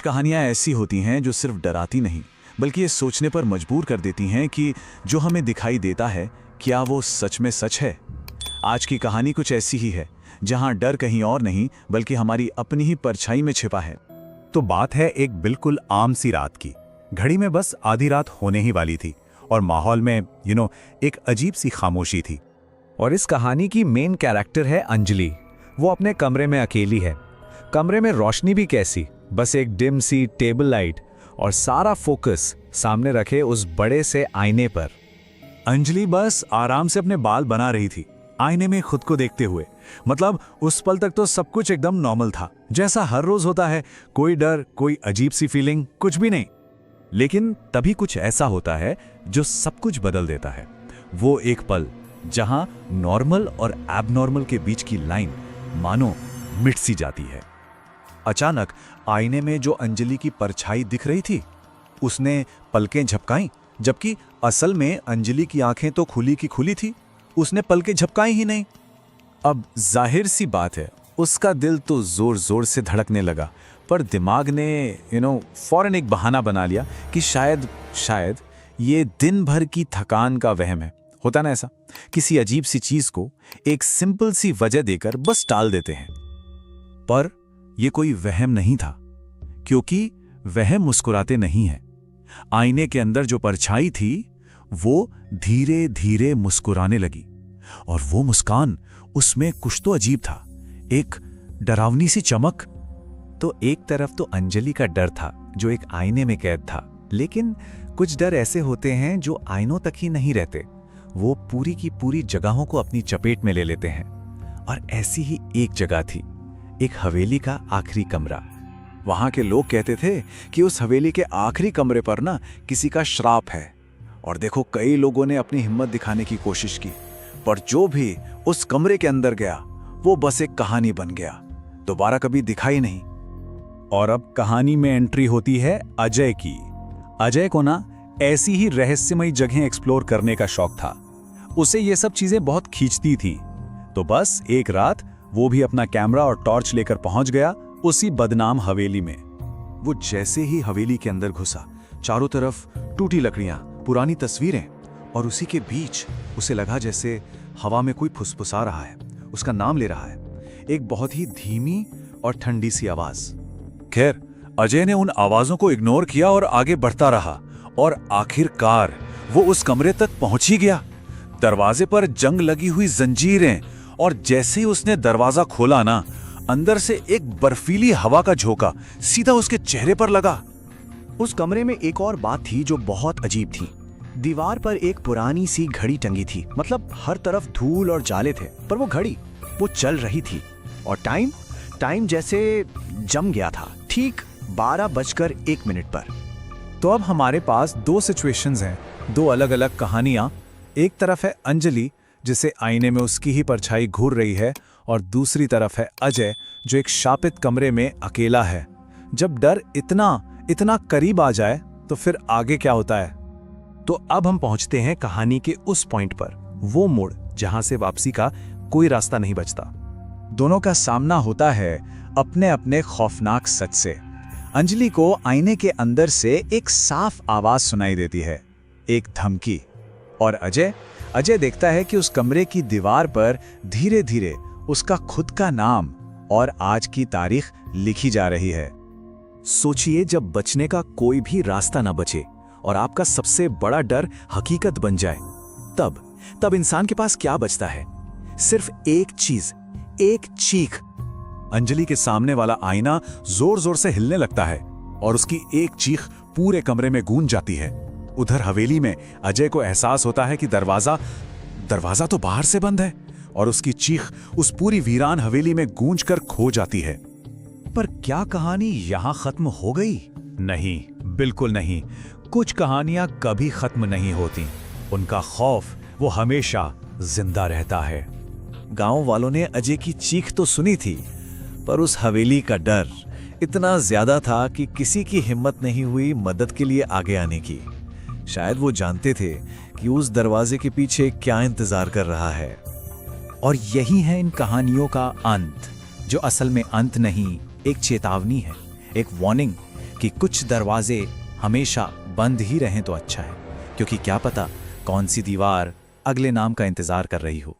कहानियां ऐसी होती हैं जो सिर्फ डराती नहीं बल्कि ये सोचने पर मजबूर कर देती हैं कि जो हमें दिखाई देता है क्या वो सच में सच है। आज की कहानी कुछ ऐसी ही है जहां डर कहीं और नहीं बल्कि हमारी अपनी ही परछाई में छिपा है। तो बात है एक बिल्कुल आम सी रात की। घड़ी में बस आधी रात होने ही वाली थी और माहौल में एक अजीब सी खामोशी थी। और इस कहानी की मेन कैरेक्टर है अंजलि। वो अपने कमरे में अकेली है। कमरे में रोशनी भी कैसी, बस एक डिम सी टेबल लाइट और सारा फोकस सामने रखे उस बड़े से आईने पर। अंजलि बस आराम से अपने बाल बना रही थी, आईने में खुद को देखते हुए। मतलब उस पल तक तो सब कुछ एकदम नॉर्मल था, जैसा हर रोज होता है। कोई डर, कोई अजीब सी फीलिंग, कुछ भी नहीं। लेकिन तभी कुछ ऐसा होता है जो सब कुछ बदल देता है। वो एक पल जहां नॉर्मल और एबनॉर्मल के बीच की लाइन मानो मिट सी जाती है। अचानक आईने में जो अंजलि की परछाई दिख रही थी उसने पलकें झपकाईं, जबकि असल में अंजलि की आंखें तो खुली की खुली थी। उसने पलकें झपकाई ही नहीं। अब जाहिर सी बात है उसका दिल तो जोर जोर से धड़कने लगा, पर दिमाग ने फौरन एक बहाना बना लिया कि शायद ये दिन भर की थकान का वहम है। होता ना ऐसा, किसी अजीब सी चीज को एक सिंपल सी वजह देकर बस टाल देते हैं। पर यह कोई वहम नहीं था, क्योंकि वह मुस्कुराते नहीं है। आईने के अंदर जो परछाई थी वो धीरे धीरे मुस्कुराने लगी, और वो मुस्कान, उसमें कुछ तो अजीब था, एक डरावनी सी चमक। तो एक तरफ तो अंजलि का डर था जो एक आईने में कैद था, लेकिन कुछ डर ऐसे होते हैं जो आईनों तक ही नहीं रहते, वो पूरी की पूरी जगहों को अपनी चपेट में ले लेते हैं। और ऐसी ही एक जगह थी, एक हवेली का आखिरी कमरा। वहां के लोग कहते थे कि उस हवेली के आखिरी कमरे पर ना किसी का श्राप है। और देखो, कई लोगों ने अपनी हिम्मत दिखाने की कोशिश की, पर जो भी उस कमरे के अंदर गया वो बस एक कहानी बन गया, दोबारा कभी दिखाई नहीं। और अब कहानी में एंट्री होती है अजय की। अजय को ना ऐसी ही रहस्यमयी जगहें एक्सप्लोर करने का शौक था। उसे ये सब चीजें बहुत खींचती थीं। तो बस एक रात वो भी अपना कैमरा और टॉर्च लेकर पहुंच गया उसी बदनाम हवेली में। वो जैसे ही हवेली के अंदर घुसा, चारों तरफ टूटी लकड़ियां, पुरानी तस्वीरें, और उसी के बीच उसे लगा जैसे हवा में कोई फुसफुसा रहा है, उसका नाम ले रहा है। एक बहुत ही धीमी और ठंडी सी आवाज। खैर, अजय ने उन आवाजों को इग्नोर किया और आगे बढ़ता रहा, और आखिरकार वो उस कमरे तक पहुंच ही गया। दरवाजे पर जंग लगी हुई जंजीरें, और जैसे ही उसने दरवाजा खोला ना, अंदर से एक बर्फीली हवा का झोंका सीधा उसके चेहरे पर लगा। उस कमरे में एक और बात थी जो बहुत अजीब थी। दीवार पर एक पुरानी सी घड़ी टंगी थी। मतलब हर तरफ धूल और जाले थे, पर वो घड़ी वो चल रही थी। और टाइम जैसे जम गया था, ठीक 12:01 पर। तो अब हमारे पास दो सिचुएशंस हैं, दो अलग अलग कहानियां। एक तरफ है अंजलि जिसे आईने में उसकी ही परछाई घूर रही है, और दूसरी तरफ है अजय जो एक शापित कमरे में अकेला है। जब डर इतना करीब आ जाए तो फिर आगे क्या होता है? तो अब हम पहुंचते हैं कहानी के उस पॉइंट पर, वो मोड़ जहां से वापसी का कोई रास्ता नहीं बचता। दोनों का सामना होता है अपने अपने खौफनाक सच से। अंजलि को आईने के अंदर से एक साफ आवाज सुनाई देती है, एक धमकी। और अजय देखता है कि उस कमरे की दीवार पर धीरे धीरे उसका खुद का नाम और आज की तारीख लिखी जा रही है। सोचिए, जब बचने का कोई भी रास्ता ना बचे और आपका सबसे बड़ा डर हकीकत बन जाए, तब इंसान के पास क्या बचता है? सिर्फ एक चीज, एक चीख। अंजलि के सामने वाला आईना जोर जोर से हिलने लगता है, और उसकी एक चीख पूरे कमरे में गूंज जाती है। उधर हवेली में अजय को एहसास होता है कि दरवाजा तो बाहर से बंद है, और उसकी चीख उस पूरी वीरान हवेली में गूंजकर खो जाती है। पर क्या कहानी यहां खत्म हो गई? नहीं, बिल्कुल नहीं। कुछ कहानियां कभी खत्म नहीं होती, उनका खौफ वो हमेशा जिंदा रहता है। गांव वालों ने अजय की चीख तो सुनी थी, पर उस हवेली का डर इतना ज्यादा था कि किसी की हिम्मत नहीं हुई मदद के लिए आगे आने की। शायद वो जानते थे कि उस दरवाजे के पीछे क्या इंतजार कर रहा है। और यही है इन कहानियों का अंत, जो असल में अंत नहीं, एक चेतावनी है, एक वार्निंग कि कुछ दरवाजे हमेशा बंद ही रहें तो अच्छा है, क्योंकि क्या पता कौन सी दीवार अगले नाम का इंतजार कर रही हो।